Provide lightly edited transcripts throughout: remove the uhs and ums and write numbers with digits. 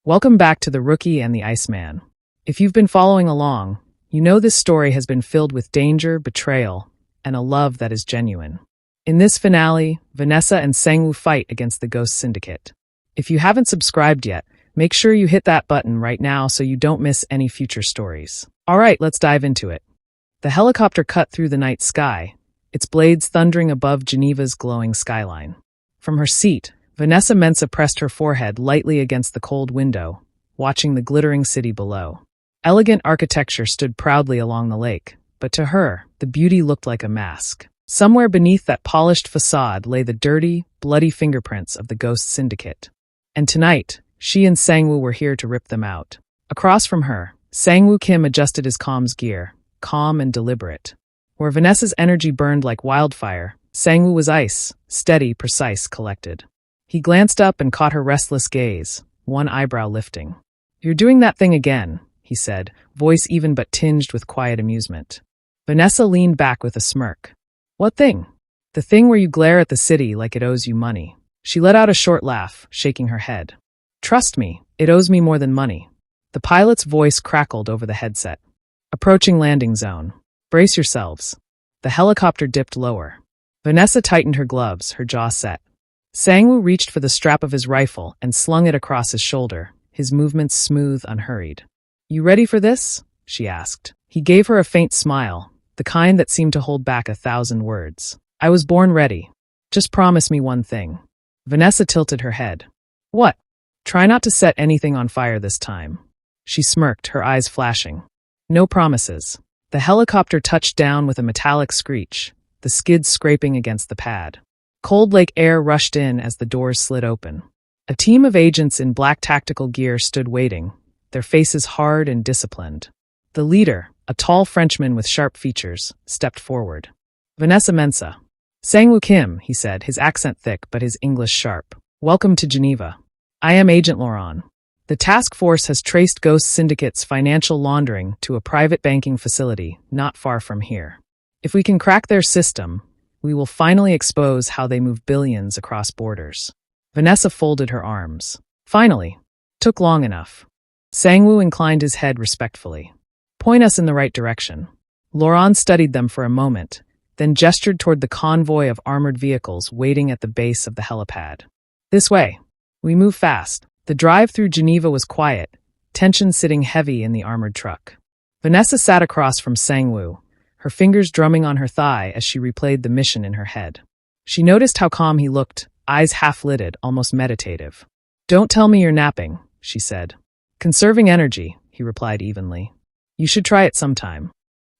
Welcome back to The Rookie and the Iceman. If you've been following along, you know this story has been filled with danger, betrayal, and a love that is genuine. In this finale, Vanessa and Sangwoo fight against the Ghost Syndicate. If you haven't subscribed yet, make sure you hit that button right now so you don't miss any future stories. Alright, let's dive into it. The helicopter cut through the night sky, its blades thundering above Geneva's glowing skyline. From her seat, Vanessa Mensah pressed her forehead lightly against the cold window, watching the glittering city below. Elegant architecture stood proudly along the lake, but to her, the beauty looked like a mask. Somewhere beneath that polished facade lay the dirty, bloody fingerprints of the Ghost Syndicate. And tonight, she and Sangwoo were here to rip them out. Across from her, Sangwoo Kim adjusted his comms gear, calm and deliberate. Where Vanessa's energy burned like wildfire, Sangwoo was ice, steady, precise, collected. He glanced up and caught her restless gaze, one eyebrow lifting. "You're doing that thing again," he said, voice even but tinged with quiet amusement. Vanessa leaned back with a smirk. "What thing?" "The thing where you glare at the city like it owes you money." She let out a short laugh, shaking her head. "Trust me, it owes me more than money." The pilot's voice crackled over the headset. "Approaching landing zone. Brace yourselves." The helicopter dipped lower. Vanessa tightened her gloves, her jaw set. Sangwoo reached for the strap of his rifle and slung it across his shoulder, his movements smooth, unhurried. "You ready for this?" she asked. He gave her a faint smile, the kind that seemed to hold back 1,000 words. "I was born ready. Just promise me one thing." Vanessa tilted her head. "What?" "Try not to set anything on fire this time." She smirked, her eyes flashing. "No promises." The helicopter touched down with a metallic screech, the skids scraping against the pad. Cold lake air rushed in as the doors slid open. A team of agents in black tactical gear stood waiting, their faces hard and disciplined. The leader, a tall Frenchman with sharp features, stepped forward. "Vanessa Mensah." "Sangwoo Kim," he said, his accent thick but his English sharp. "Welcome to Geneva. I am Agent Laurent. The task force has traced Ghost Syndicate's financial laundering to a private banking facility not far from here. If we can crack their system, we will finally expose how they move billions across borders." Vanessa folded her arms. "Finally. Took long enough." Sangwoo inclined his head respectfully. "Point us in the right direction." Laurent studied them for a moment, then gestured toward the convoy of armored vehicles waiting at the base of the helipad. "This way. We move fast." The drive through Geneva was quiet, tension sitting heavy in the armored truck. Vanessa sat across from Sangwoo, her fingers drumming on her thigh as she replayed the mission in her head. She noticed how calm he looked, eyes half-lidded, almost meditative. "Don't tell me you're napping," she said. "Conserving energy," he replied evenly. "You should try it sometime."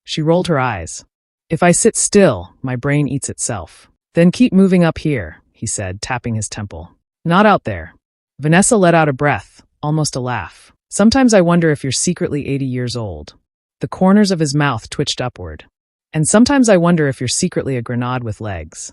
She rolled her eyes. "If I sit still, my brain eats itself." "Then keep moving up here," he said, tapping his temple. "Not out there." Vanessa let out a breath, almost a laugh. "Sometimes I wonder if you're secretly 80 years old." The corners of his mouth twitched upward. "And sometimes I wonder if you're secretly a grenade with legs."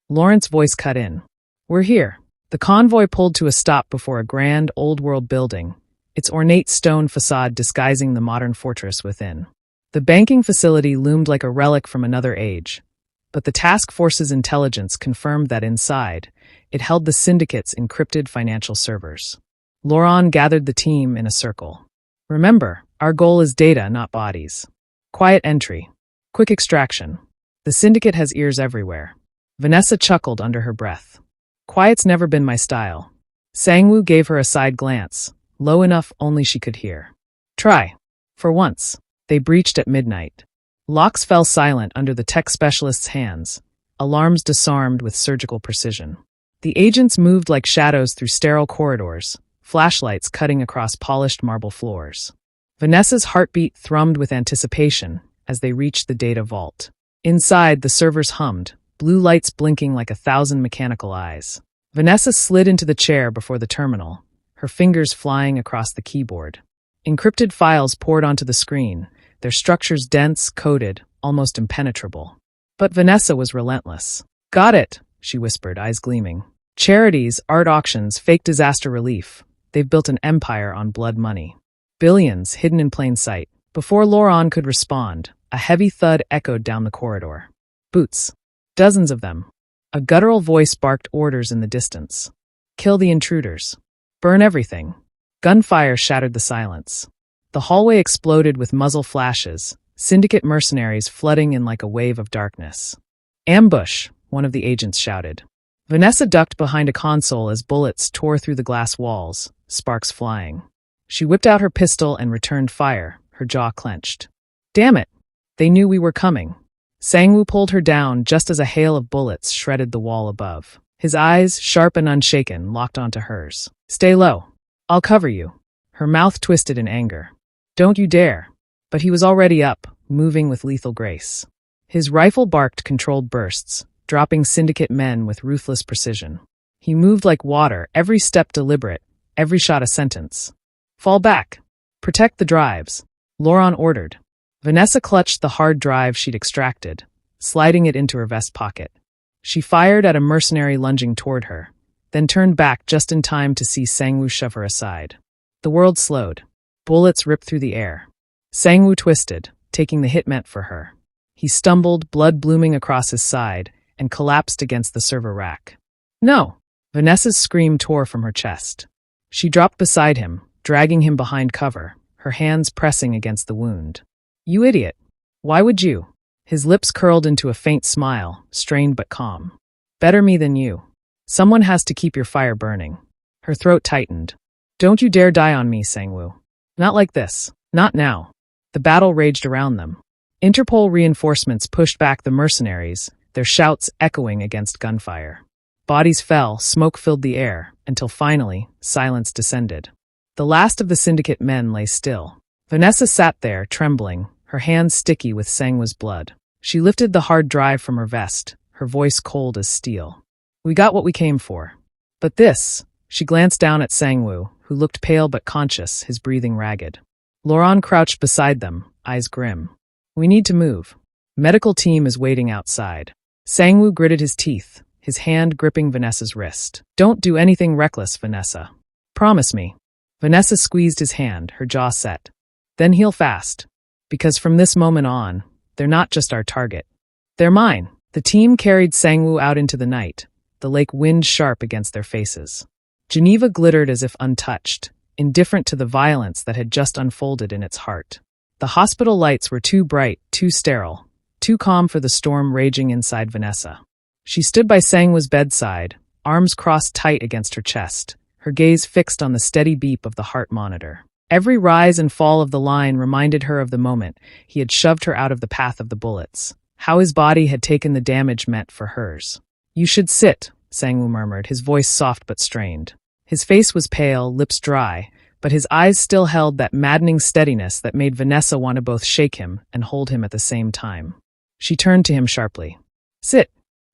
Laurent's voice cut in. "We're here." The convoy pulled to a stop before a grand, old-world building, its ornate stone facade disguising the modern fortress within. The banking facility loomed like a relic from another age, but the task force's intelligence confirmed that inside, it held the syndicate's encrypted financial servers. Laurent gathered the team in a circle. "Remember, our goal is data, not bodies. Quiet entry. Quick extraction. The syndicate has ears everywhere." Vanessa chuckled under her breath. "Quiet's never been my style." Sangwoo gave her a side glance, low enough only she could hear. "Try." For once, they breached at midnight. Locks fell silent under the tech specialist's hands, alarms disarmed with surgical precision. The agents moved like shadows through sterile corridors, flashlights cutting across polished marble floors. Vanessa's heartbeat thrummed with anticipation as they reached the data vault. Inside, the servers hummed, blue lights blinking like 1,000 mechanical eyes. Vanessa slid into the chair before the terminal, her fingers flying across the keyboard. Encrypted files poured onto the screen, their structures dense, coded, almost impenetrable. But Vanessa was relentless. "Got it," she whispered, eyes gleaming. "Charities, art auctions, fake disaster relief. They've built an empire on blood money. Billions hidden in plain sight." Before Laurent could respond, a heavy thud echoed down the corridor. Boots. Dozens of them. A guttural voice barked orders in the distance. "Kill the intruders. Burn everything. Gunfire shattered the silence. The hallway exploded with muzzle flashes, syndicate mercenaries flooding in like a wave of darkness. "Ambush!" one of the agents shouted. Vanessa ducked behind a console as bullets tore through the glass walls, sparks flying. She whipped out her pistol and returned fire, her jaw clenched. "Damn it! They knew we were coming." Sangwoo pulled her down just as a hail of bullets shredded the wall above. His eyes, sharp and unshaken, locked onto hers. "Stay low. I'll cover you." Her mouth twisted in anger. "Don't you dare." But he was already up, moving with lethal grace. His rifle barked controlled bursts, dropping syndicate men with ruthless precision. He moved like water, every step deliberate, every shot a sentence. "Fall back. Protect the drives," Laurent ordered. Vanessa clutched the hard drive she'd extracted, sliding it into her vest pocket. She fired at a mercenary lunging toward her, then turned back just in time to see Sangwoo shove her aside. The world slowed. Bullets ripped through the air. Sangwoo twisted, taking the hit meant for her. He stumbled, blood blooming across his side, and collapsed against the server rack. "No!" Vanessa's scream tore from her chest. She dropped beside him, dragging him behind cover, her hands pressing against the wound. "You idiot! Why would you?" His lips curled into a faint smile, strained but calm. "Better me than you. Someone has to keep your fire burning." Her throat tightened. "Don't you dare die on me, Sangwoo. Not like this. Not now." The battle raged around them. Interpol reinforcements pushed back the mercenaries, their shouts echoing against gunfire. Bodies fell, smoke filled the air, until finally, silence descended. The last of the syndicate men lay still. Vanessa sat there, trembling, her hands sticky with Sangwoo's blood. She lifted the hard drive from her vest, her voice cold as steel. "We got what we came for. But this..." She glanced down at Sangwoo, who looked pale but conscious, his breathing ragged. Laurent crouched beside them, eyes grim. "We need to move. Medical team is waiting outside." Sangwoo gritted his teeth, his hand gripping Vanessa's wrist. "Don't do anything reckless, Vanessa. Promise me." Vanessa squeezed his hand, her jaw set. "Then heal fast. Because from this moment on, they're not just our target. They're mine." The team carried Sangwoo out into the night, the lake wind sharp against their faces. Geneva glittered as if untouched, indifferent to the violence that had just unfolded in its heart. The hospital lights were too bright, too sterile, too calm for the storm raging inside Vanessa. She stood by Sangwoo's bedside, arms crossed tight against her chest, her gaze fixed on the steady beep of the heart monitor. Every rise and fall of the line reminded her of the moment he had shoved her out of the path of the bullets, how his body had taken the damage meant for hers. "You should sit," Sangwoo murmured, his voice soft but strained. His face was pale, lips dry, but his eyes still held that maddening steadiness that made Vanessa want to both shake him and hold him at the same time. She turned to him sharply. "Sit.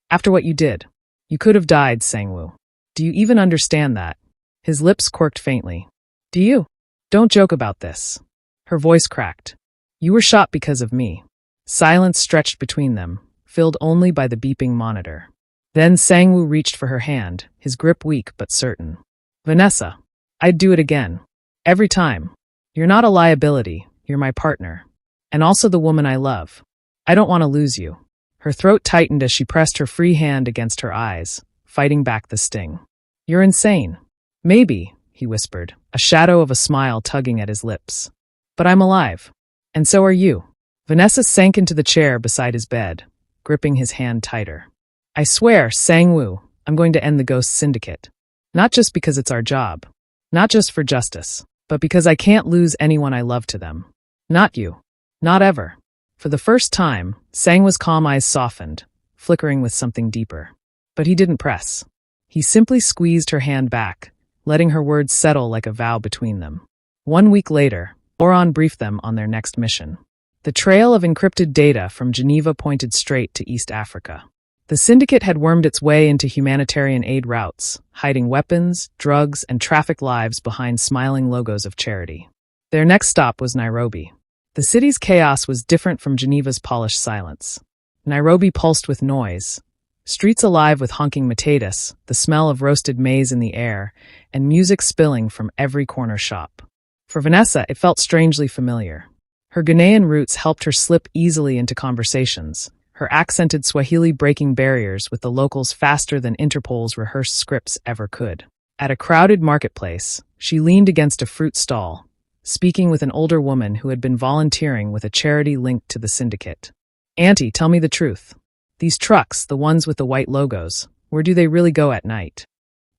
After what you did. You could have died, Sangwoo. Do you even understand that?" His lips quirked faintly. "Do you? Don't joke about this." Her voice cracked. "You were shot because of me." Silence stretched between them, filled only by the beeping monitor. Then Sangwoo reached for her hand, his grip weak but certain. "Vanessa, I'd do it again. Every time. You're not a liability, you're my partner. And also the woman I love. I don't want to lose you." Her throat tightened as she pressed her free hand against her eyes, fighting back the sting. "You're insane." "Maybe," he whispered, a shadow of a smile tugging at his lips. "But I'm alive. And so are you." Vanessa sank into the chair beside his bed, gripping his hand tighter. "I swear, Sangwoo, I'm going to end the Ghost Syndicate. Not just because it's our job. Not just for justice. But because I can't lose anyone I love to them. Not you. Not ever." For the first time, Sangwoo's calm eyes softened, flickering with something deeper. But he didn't press. He simply squeezed her hand back, letting her words settle like a vow between them. 1 week later, Laurent briefed them on their next mission. The trail of encrypted data from Geneva pointed straight to East Africa. The syndicate had wormed its way into humanitarian aid routes, hiding weapons, drugs, and trafficked lives behind smiling logos of charity. Their next stop was Nairobi. The city's chaos was different from Geneva's polished silence. Nairobi pulsed with noise, streets alive with honking matatus, the smell of roasted maize in the air, and music spilling from every corner shop. For Vanessa, it felt strangely familiar. Her Ghanaian roots helped her slip easily into conversations, her accented Swahili breaking barriers with the locals faster than Interpol's rehearsed scripts ever could. At a crowded marketplace, She leaned against a fruit stall, speaking with an older woman who had been volunteering with a charity linked to the syndicate. "Auntie, tell me the truth. These trucks, the ones with the white logos, where do they really go at night?"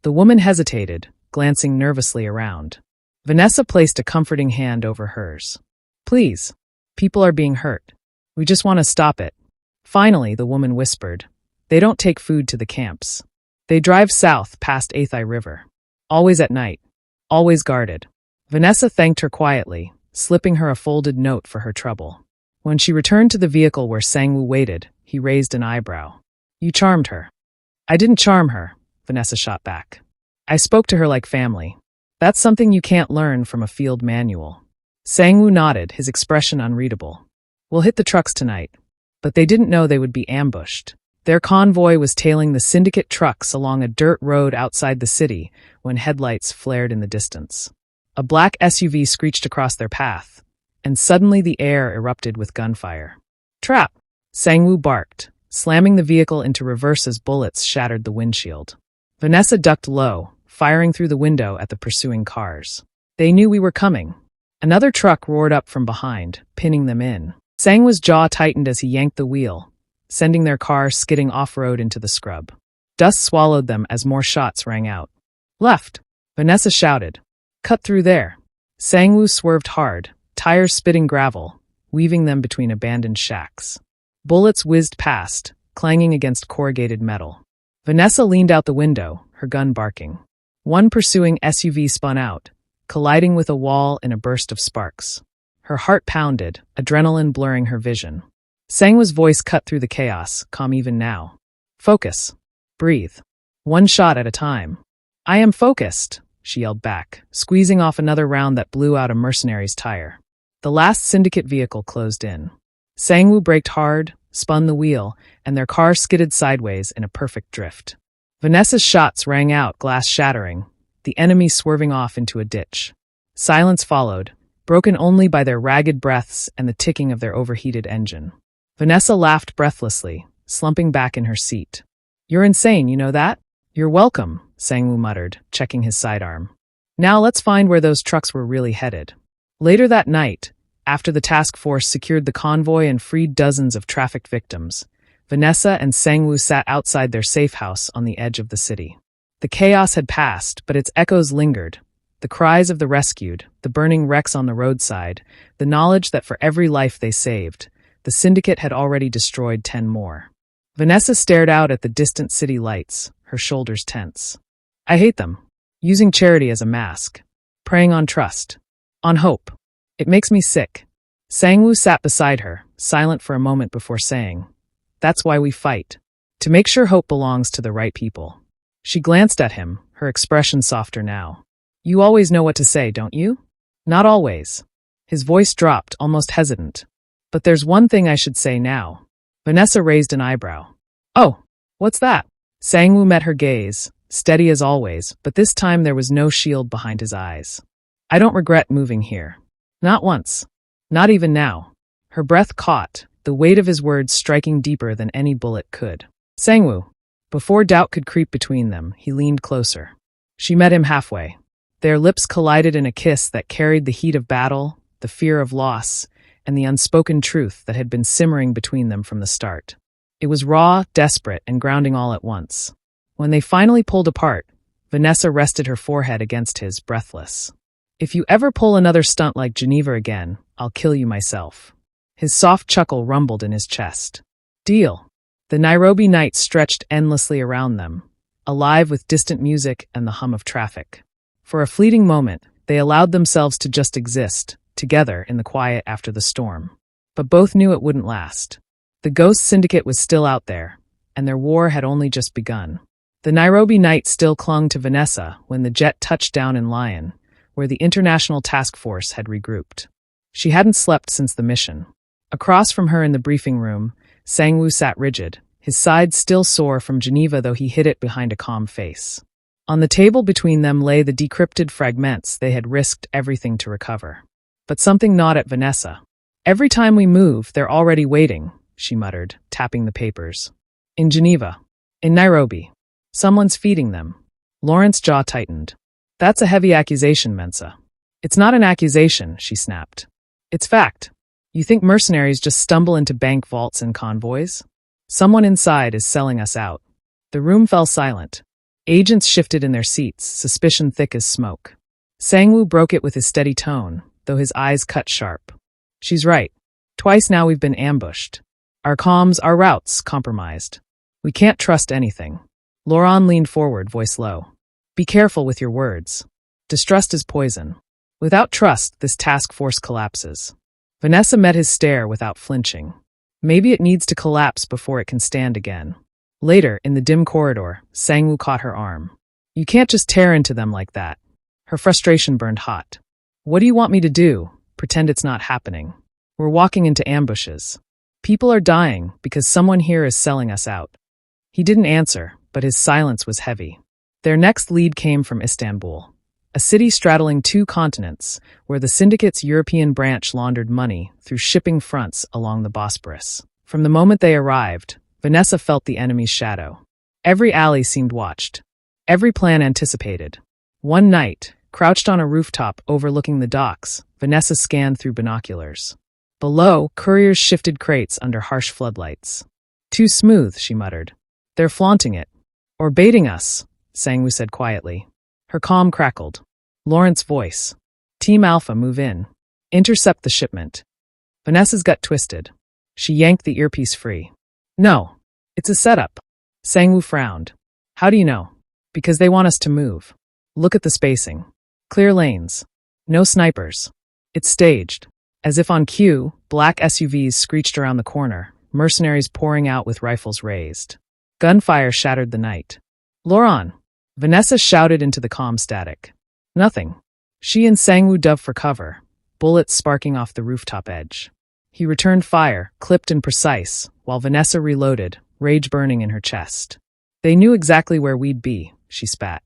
The woman hesitated, glancing nervously around. Vanessa placed a comforting hand over hers. "Please. People are being hurt. We just want to stop it." Finally, the woman whispered, "They don't take food to the camps. They drive south past Athai River. Always at night. Always guarded." Vanessa thanked her quietly, slipping her a folded note for her trouble. When she returned to the vehicle where Sangwoo waited, he raised an eyebrow. "You charmed her." "I didn't charm her," Vanessa shot back. "I spoke to her like family. That's something you can't learn from a field manual." Sangwoo nodded, his expression unreadable. "We'll hit the trucks tonight." But they didn't know they would be ambushed. Their convoy was tailing the syndicate trucks along a dirt road outside the city when headlights flared in the distance. A black SUV screeched across their path, and suddenly the air erupted with gunfire. "Trap!" Sangwoo barked, slamming the vehicle into reverse as bullets shattered the windshield. Vanessa ducked low, firing through the window at the pursuing cars. "They knew we were coming." Another truck roared up from behind, pinning them in. Sangwoo's jaw tightened as he yanked the wheel, sending their car skidding off-road into the scrub. Dust swallowed them as more shots rang out. "Left!" Vanessa shouted. "Cut through there." Sangwoo swerved hard, tires spitting gravel, weaving them between abandoned shacks. Bullets whizzed past, clanging against corrugated metal. Vanessa leaned out the window, her gun barking. One pursuing SUV spun out, colliding with a wall in a burst of sparks. Her heart pounded, adrenaline blurring her vision. Sangwoo's voice cut through the chaos, calm even now. "Focus. Breathe. One shot at a time." "I am focused," she yelled back, squeezing off another round that blew out a mercenary's tire. The last syndicate vehicle closed in. Sangwoo braked hard, spun the wheel, and their car skidded sideways in a perfect drift. Vanessa's shots rang out, glass shattering, the enemy swerving off into a ditch. Silence followed, broken only by their ragged breaths and the ticking of their overheated engine. Vanessa laughed breathlessly, slumping back in her seat. "You're insane, you know that?" "You're welcome," Sangwoo muttered, checking his sidearm. "Now let's find where those trucks were really headed." Later that night, after the task force secured the convoy and freed dozens of trafficked victims, Vanessa and Sangwoo sat outside their safe house on the edge of the city. The chaos had passed, but its echoes lingered. The cries of the rescued, the burning wrecks on the roadside, the knowledge that for every life they saved, the syndicate had already destroyed 10 more. Vanessa stared out at the distant city lights, her shoulders tense. "I hate them. Using charity as a mask. Preying on trust. On hope. It makes me sick." Sangwoo sat beside her, silent for a moment before saying, "That's why we fight. To make sure hope belongs to the right people." She glanced at him, her expression softer now. "You always know what to say, don't you?" "Not always." His voice dropped, almost hesitant. "But there's one thing I should say now." Vanessa raised an eyebrow. "Oh, what's that?" Sangwoo met her gaze, steady as always, but this time there was no shield behind his eyes. "I don't regret moving here. Not once. Not even now." Her breath caught, the weight of his words striking deeper than any bullet could. "Sangwoo." Before doubt could creep between them, he leaned closer. She met him halfway. Their lips collided in a kiss that carried the heat of battle, the fear of loss, and the unspoken truth that had been simmering between them from the start. It was raw, desperate, and grounding all at once. When they finally pulled apart, Vanessa rested her forehead against his, breathless. "If you ever pull another stunt like Geneva again, I'll kill you myself." His soft chuckle rumbled in his chest. "Deal." The Nairobi night stretched endlessly around them, alive with distant music and the hum of traffic. For a fleeting moment, they allowed themselves to just exist, together in the quiet after the storm. But both knew it wouldn't last. The Ghost Syndicate was still out there, and their war had only just begun. The Nairobi night still clung to Vanessa when the jet touched down in Lyon, where the International Task Force had regrouped. She hadn't slept since the mission. Across from her in the briefing room, Sangwoo sat rigid, his sides still sore from Geneva though he hid it behind a calm face. On the table between them lay the decrypted fragments they had risked everything to recover. But something gnawed at Vanessa. "Every time we move, they're already waiting," she muttered, tapping the papers. "In Geneva. In Nairobi. Someone's feeding them." Lauren's jaw tightened. That's a heavy accusation, Mensa. It's not an accusation, she snapped. It's fact. You think mercenaries just stumble into bank vaults and convoys? Someone inside is selling us out. The room fell silent. Agents shifted in their seats, suspicion thick as smoke. Sangwoo broke it with his steady tone, though his eyes cut sharp. She's right. Twice now we've been ambushed. Our comms, our routes, compromised. We can't trust anything. Laurent leaned forward, voice low. Be careful with your words. Distrust is poison. Without trust, this task force collapses. Vanessa met his stare without flinching. Maybe it needs to collapse before it can stand again. Later, in the dim corridor, Sangwoo caught her arm. You can't just tear into them like that. Her frustration burned hot. What do you want me to do? Pretend it's not happening. We're walking into ambushes. People are dying because someone here is selling us out. He didn't answer, but his silence was heavy. Their next lead came from Istanbul, a city straddling 2 continents, where the syndicate's European branch laundered money through shipping fronts along the Bosporus. From the moment they arrived, Vanessa felt the enemy's shadow. Every alley seemed watched. Every plan anticipated. One night, crouched on a rooftop overlooking the docks, Vanessa scanned through binoculars. Below, couriers shifted crates under harsh floodlights. Too smooth, she muttered. They're flaunting it. Or baiting us, Sangwoo said quietly. Her calm crackled. Lawrence's voice. Team Alpha, move in. Intercept the shipment. Vanessa's gut twisted. She yanked the earpiece free. No. It's a setup. Sangwoo frowned. How do you know? Because they want us to move. Look at the spacing. Clear lanes. No snipers. It's staged. As if on cue, black SUVs screeched around the corner, mercenaries pouring out with rifles raised. Gunfire shattered the night. Laurent! Vanessa shouted into the comm static. Nothing. She and Sangwoo dove for cover, bullets sparking off the rooftop edge. He returned fire, clipped and precise, while Vanessa reloaded, rage burning in her chest. They knew exactly where we'd be, she spat.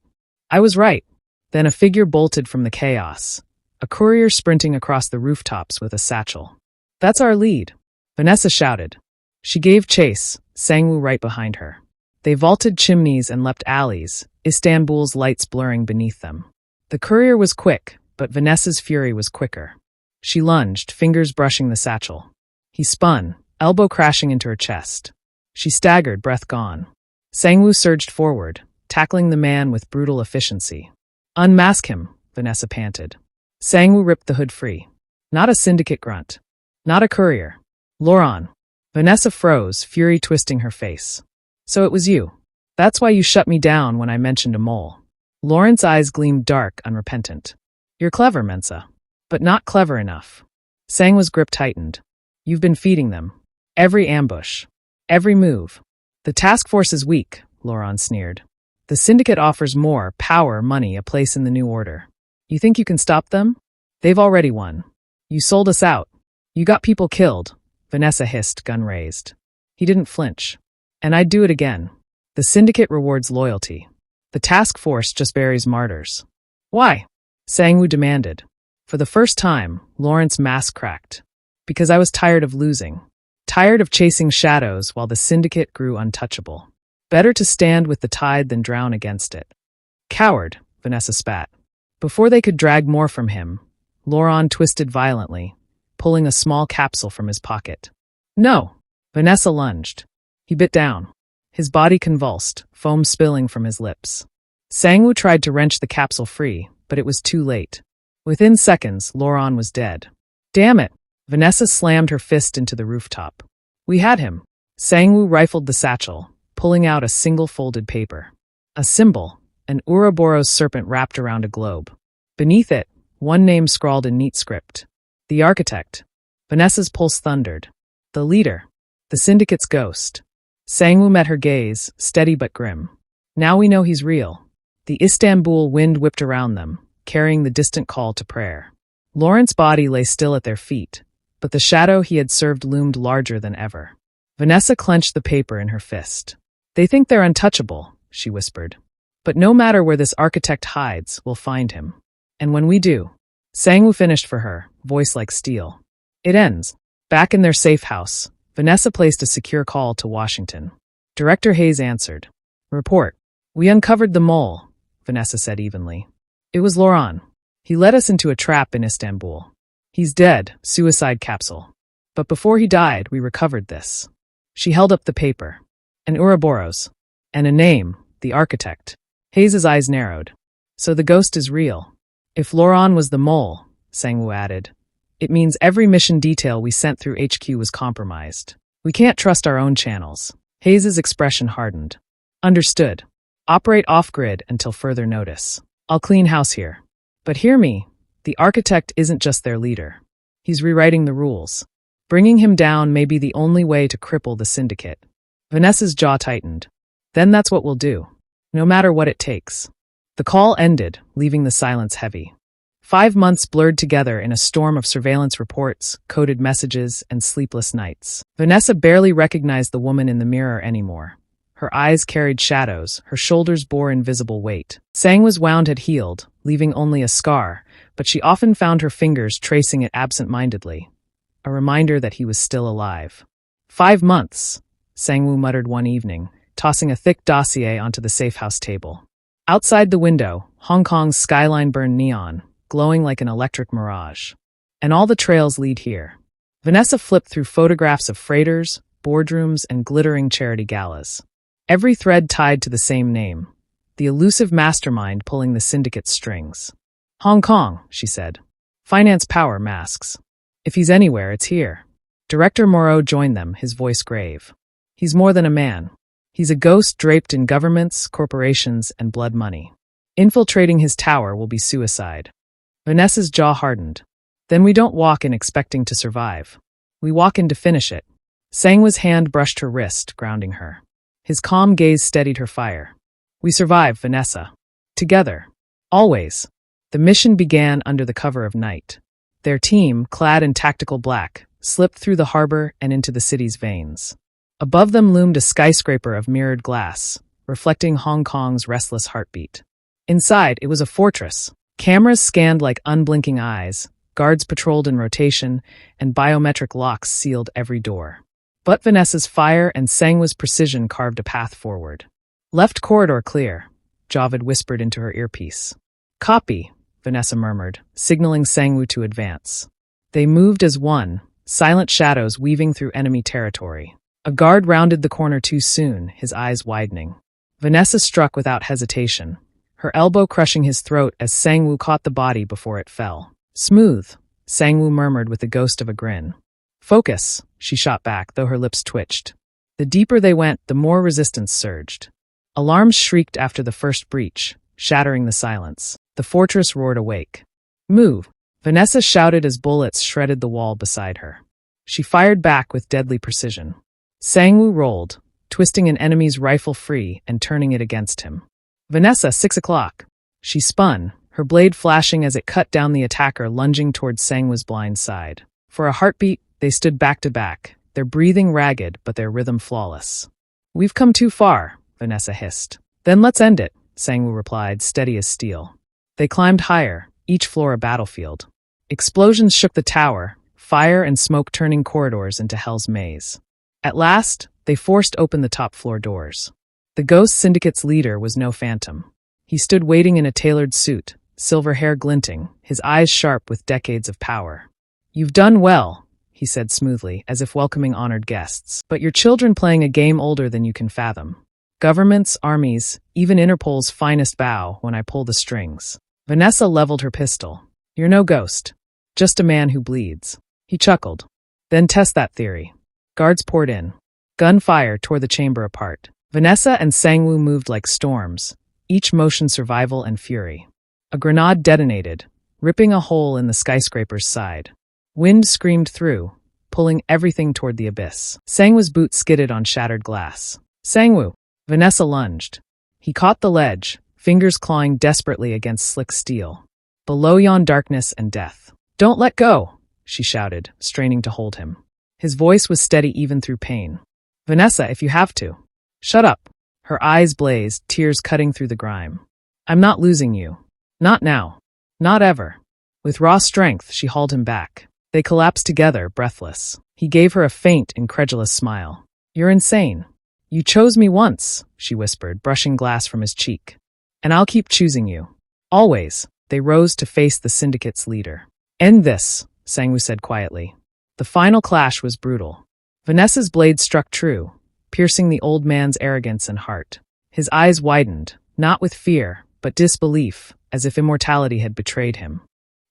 I was right. Then a figure bolted from the chaos. A courier sprinting across the rooftops with a satchel. That's our lead, Vanessa shouted. She gave chase, Sangwoo right behind her. They vaulted chimneys and leapt alleys, Istanbul's lights blurring beneath them. The courier was quick, but Vanessa's fury was quicker. She lunged, fingers brushing the satchel. He spun, elbow crashing into her chest. She staggered, breath gone. Sangwoo surged forward, tackling the man with brutal efficiency. Unmask him, Vanessa panted. Sangwoo ripped the hood free. Not a syndicate grunt. Not a courier. Laurent. Vanessa froze, fury twisting her face. So it was you. That's why you shut me down when I mentioned a mole. Lawrence's eyes gleamed dark, unrepentant. You're clever, Mensa. But not clever enough. Sangwoo's grip tightened. You've been feeding them. Every ambush. Every move. The task force is weak, Laurent sneered. The syndicate offers more, power, money, a place in the new order. You think you can stop them? They've already won. You sold us out. You got people killed, Vanessa hissed, gun raised. He didn't flinch. And I'd do it again. The syndicate rewards loyalty. The task force just buries martyrs. Why? Sangwoo demanded. For the first time, Lawrence's mask cracked. Because I was tired of losing. Tired of chasing shadows while the syndicate grew untouchable. Better to stand with the tide than drown against it. Coward, Vanessa spat. Before they could drag more from him, Laurent twisted violently, pulling a small capsule from his pocket. No! Vanessa lunged. He bit down. His body convulsed, foam spilling from his lips. Sangwoo tried to wrench the capsule free, but it was too late. Within seconds, Laurent was dead. Damn it! Vanessa slammed her fist into the rooftop. We had him. Sangwoo rifled the satchel, pulling out a single folded paper. A symbol, an Ouroboros serpent wrapped around a globe. Beneath it, one name scrawled in neat script. The architect. Vanessa's pulse thundered. The leader. The syndicate's ghost. Sangwoo met her gaze, steady but grim. Now we know he's real. The Istanbul wind whipped around them, carrying the distant call to prayer. Lawrence's body lay still at their feet, but the shadow he had served loomed larger than ever. Vanessa clenched the paper in her fist. They think they're untouchable, she whispered. But no matter where this architect hides, we'll find him. And when we do, Sangwoo finished for her, voice like steel. It ends. Back in their safe house, Vanessa placed a secure call to Washington. Director Hayes answered. Report. We uncovered the mole, Vanessa said evenly. It was Laurent. He led us into a trap in Istanbul. He's dead, suicide capsule. But before he died, we recovered this. She held up the paper. An Ouroboros. And a name, the architect. Hayes's eyes narrowed. So the ghost is real. If Laurent was the mole, Sangwoo added, it means every mission detail we sent through HQ was compromised. We can't trust our own channels. Hayes's expression hardened. Understood. Operate off-grid until further notice. I'll clean house here. But hear me, the architect isn't just their leader. He's rewriting the rules. Bringing him down may be the only way to cripple the syndicate. Vanessa's jaw tightened. Then that's what we'll do. No matter what it takes. The call ended, leaving the silence heavy. 5 months blurred together in a storm of surveillance reports, coded messages, and sleepless nights. Vanessa barely recognized the woman in the mirror anymore. Her eyes carried shadows, her shoulders bore invisible weight. Sangwoo's wound had healed, leaving only a scar, but she often found her fingers tracing it absent-mindedly. A reminder that he was still alive. 5 months, Sangwoo muttered one evening, tossing a thick dossier onto the safe-house table. Outside the window, Hong Kong's skyline burned neon, glowing like an electric mirage. And all the trails lead here. Vanessa flipped through photographs of freighters, boardrooms, and glittering charity galas. Every thread tied to the same name, the elusive mastermind pulling the syndicate's strings. Hong Kong, she said. Finance power masks. If he's anywhere, it's here. Director Moreau joined them, his voice grave. He's more than a man. He's a ghost draped in governments, corporations, and blood money. Infiltrating his tower will be suicide. Vanessa's jaw hardened. Then we don't walk in expecting to survive. We walk in to finish it. Sangwoo's hand brushed her wrist, grounding her. His calm gaze steadied her fire. We survive, Vanessa. Together. Always. The mission began under the cover of night. Their team, clad in tactical black, slipped through the harbor and into the city's veins. Above them loomed a skyscraper of mirrored glass, reflecting Hong Kong's restless heartbeat. Inside, it was a fortress. Cameras scanned like unblinking eyes, guards patrolled in rotation, and biometric locks sealed every door. But Vanessa's fire and Sangwoo's precision carved a path forward. Left corridor clear, Javid whispered into her earpiece. Copy, Vanessa murmured, signaling Sangwoo to advance. They moved as one, silent shadows weaving through enemy territory. A guard rounded the corner too soon, his eyes widening. Vanessa struck without hesitation, her elbow crushing his throat as Sangwoo caught the body before it fell. Smooth, Sangwoo murmured with the ghost of a grin. Focus, she shot back, though her lips twitched. The deeper they went, the more resistance surged. Alarms shrieked after the first breach, shattering the silence. The fortress roared awake. Move, Vanessa shouted as bullets shredded the wall beside her. She fired back with deadly precision. Sangwoo rolled, twisting an enemy's rifle free and turning it against him. Vanessa, 6 o'clock. She spun, her blade flashing as it cut down the attacker lunging towards Sangwoo's blind side. For a heartbeat, they stood back to back, their breathing ragged but their rhythm flawless. We've come too far, Vanessa hissed. Then let's end it, Sangwoo replied, steady as steel. They climbed higher, each floor a battlefield. Explosions shook the tower, fire and smoke turning corridors into hell's maze. At last, they forced open the top floor doors. The Ghost Syndicate's leader was no phantom. He stood waiting in a tailored suit, silver hair glinting, his eyes sharp with decades of power. You've done well, he said smoothly, as if welcoming honored guests. But your children playing a game older than you can fathom. Governments, armies, even Interpol's finest bow when I pull the strings. Vanessa leveled her pistol. You're no ghost. Just a man who bleeds. He chuckled. Then test that theory. Guards poured in. Gunfire tore the chamber apart. Vanessa and Sangwoo moved like storms, each motion survival and fury. A grenade detonated, ripping a hole in the skyscraper's side. Wind screamed through, pulling everything toward the abyss. Sangwoo's boot skidded on shattered glass. Sangwoo! Vanessa lunged. He caught the ledge, fingers clawing desperately against slick steel. Below yawned darkness and death. Don't let go, she shouted, straining to hold him. His voice was steady even through pain. Vanessa, if you have to. Shut up. Her eyes blazed, tears cutting through the grime. I'm not losing you. Not now. Not ever. With raw strength, she hauled him back. They collapsed together, breathless. He gave her a faint, incredulous smile. You're insane. You chose me once, she whispered, brushing glass from his cheek. And I'll keep choosing you. Always. They rose to face the syndicate's leader. "End this," Sangwoo said quietly. The final clash was brutal. Vanessa's blade struck true, piercing the old man's arrogance and heart. His eyes widened, not with fear, but disbelief, as if immortality had betrayed him.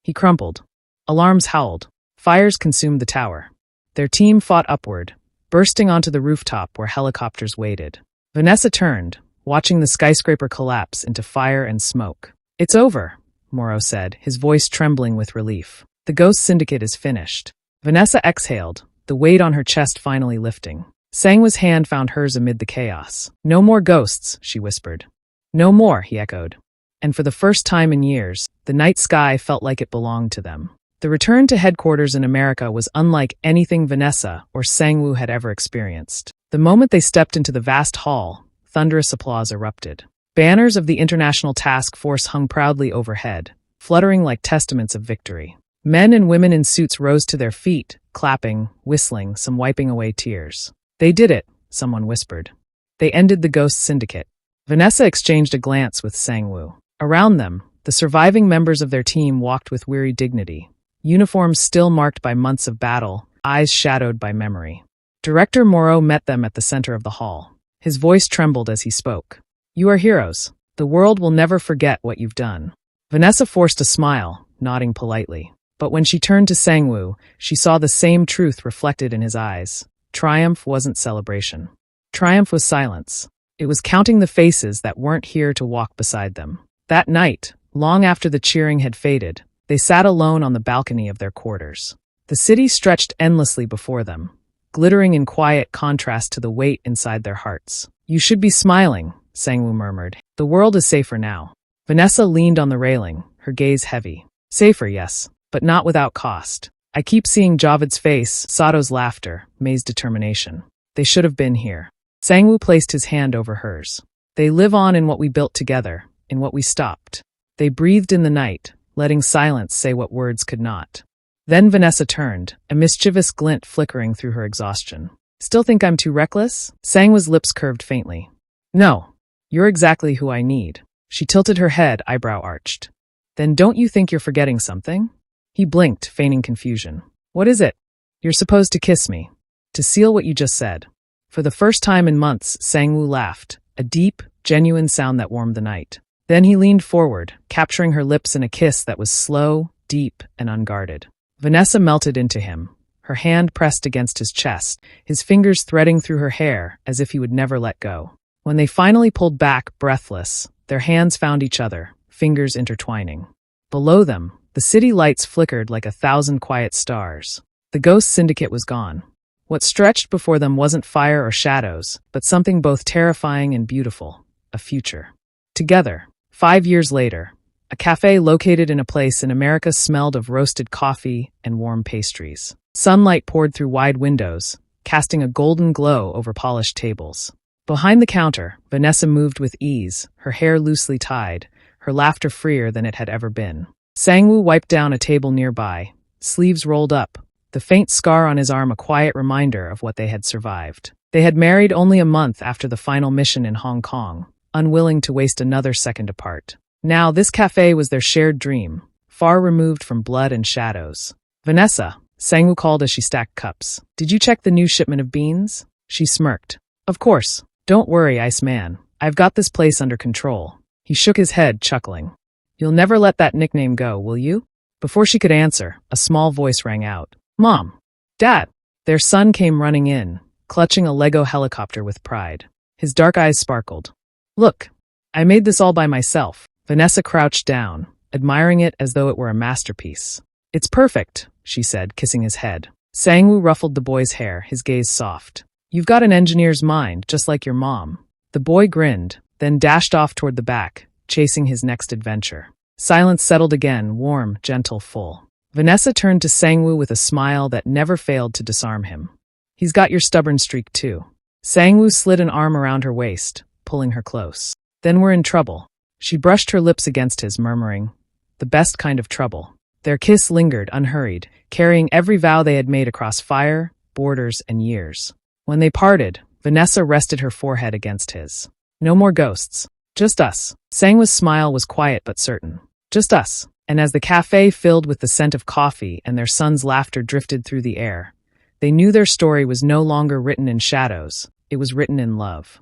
He crumpled. Alarms howled. Fires consumed the tower. Their team fought upward, bursting onto the rooftop where helicopters waited. Vanessa turned, watching the skyscraper collapse into fire and smoke. "It's over," Morrow said, his voice trembling with relief. "The Ghost Syndicate is finished." Vanessa exhaled, the weight on her chest finally lifting. Sangwoo's hand found hers amid the chaos. "No more ghosts," she whispered. "No more," he echoed. And for the first time in years, the night sky felt like it belonged to them. The return to headquarters in America was unlike anything Vanessa or Sangwoo had ever experienced. The moment they stepped into the vast hall, thunderous applause erupted. Banners of the International Task Force hung proudly overhead, fluttering like testaments of victory. Men and women in suits rose to their feet, clapping, whistling, some wiping away tears. "They did it," someone whispered. "They ended the Ghost Syndicate." Vanessa exchanged a glance with Sangwoo. Around them, the surviving members of their team walked with weary dignity, uniforms still marked by months of battle, eyes shadowed by memory. Director Morrow met them at the center of the hall. His voice trembled as he spoke. "You are heroes. The world will never forget what you've done." Vanessa forced a smile, nodding politely. But when she turned to Sangwoo, she saw the same truth reflected in his eyes. Triumph wasn't celebration. Triumph was silence. It was counting the faces that weren't here to walk beside them. That night, long after the cheering had faded, they sat alone on the balcony of their quarters. The city stretched endlessly before them, glittering in quiet contrast to the weight inside their hearts. "You should be smiling," Sangwoo murmured. "The world is safer now." Vanessa leaned on the railing, her gaze heavy. "Safer, yes, but not without cost. I keep seeing Javed's face, Sato's laughter, May's determination. They should have been here." Sangwoo placed his hand over hers. "They live on in what we built together, in what we stopped." They breathed in the night, letting silence say what words could not. Then Vanessa turned, a mischievous glint flickering through her exhaustion. "Still think I'm too reckless?" Sangwoo's lips curved faintly. "No. You're exactly who I need." She tilted her head, eyebrow arched. "Then don't you think you're forgetting something?" He blinked, feigning confusion. "What is it?" "You're supposed to kiss me. To seal what you just said." For the first time in months, Sangwoo laughed, a deep, genuine sound that warmed the night. Then he leaned forward, capturing her lips in a kiss that was slow, deep, and unguarded. Vanessa melted into him, her hand pressed against his chest, his fingers threading through her hair as if he would never let go. When they finally pulled back, breathless, their hands found each other, fingers intertwining. Below them, the city lights flickered like 1,000 quiet stars. The Ghost Syndicate was gone. What stretched before them wasn't fire or shadows, but something both terrifying and beautiful, a future. Together, 5 years later, a café located in a place in America smelled of roasted coffee and warm pastries. Sunlight poured through wide windows, casting a golden glow over polished tables. Behind the counter, Vanessa moved with ease, her hair loosely tied, her laughter freer than it had ever been. Sangwoo wiped down a table nearby, sleeves rolled up, the faint scar on his arm a quiet reminder of what they had survived. They had married only a month after the final mission in Hong Kong, unwilling to waste another second apart. Now this café was their shared dream, far removed from blood and shadows. "Vanessa," Sangwoo called as she stacked cups. "Did you check the new shipment of beans?" She smirked. "Of course. Don't worry, Iceman. I've got this place under control." He shook his head, chuckling. "You'll never let that nickname go, will you?" Before she could answer, a small voice rang out. "Mom! Dad!" Their son came running in, clutching a Lego helicopter with pride. His dark eyes sparkled. "Look, I made this all by myself." Vanessa crouched down, admiring it as though it were a masterpiece. "It's perfect," she said, kissing his head. Sangwoo ruffled the boy's hair, his gaze soft. "You've got an engineer's mind, just like your mom." The boy grinned, then dashed off toward the back, chasing his next adventure. Silence settled again, warm, gentle, full. Vanessa turned to Sangwoo with a smile that never failed to disarm him. "He's got your stubborn streak, too." Sangwoo slid an arm around her waist, pulling her close. "Then we're in trouble." She brushed her lips against his, murmuring, "The best kind of trouble." Their kiss lingered, unhurried, carrying every vow they had made across fire, borders, and years. When they parted, Vanessa rested her forehead against his. "No more ghosts. Just us." Sangwoo's smile was quiet but certain. Just us. And as the café filled with the scent of coffee and their son's laughter drifted through the air, they knew their story was no longer written in shadows, it was written in love.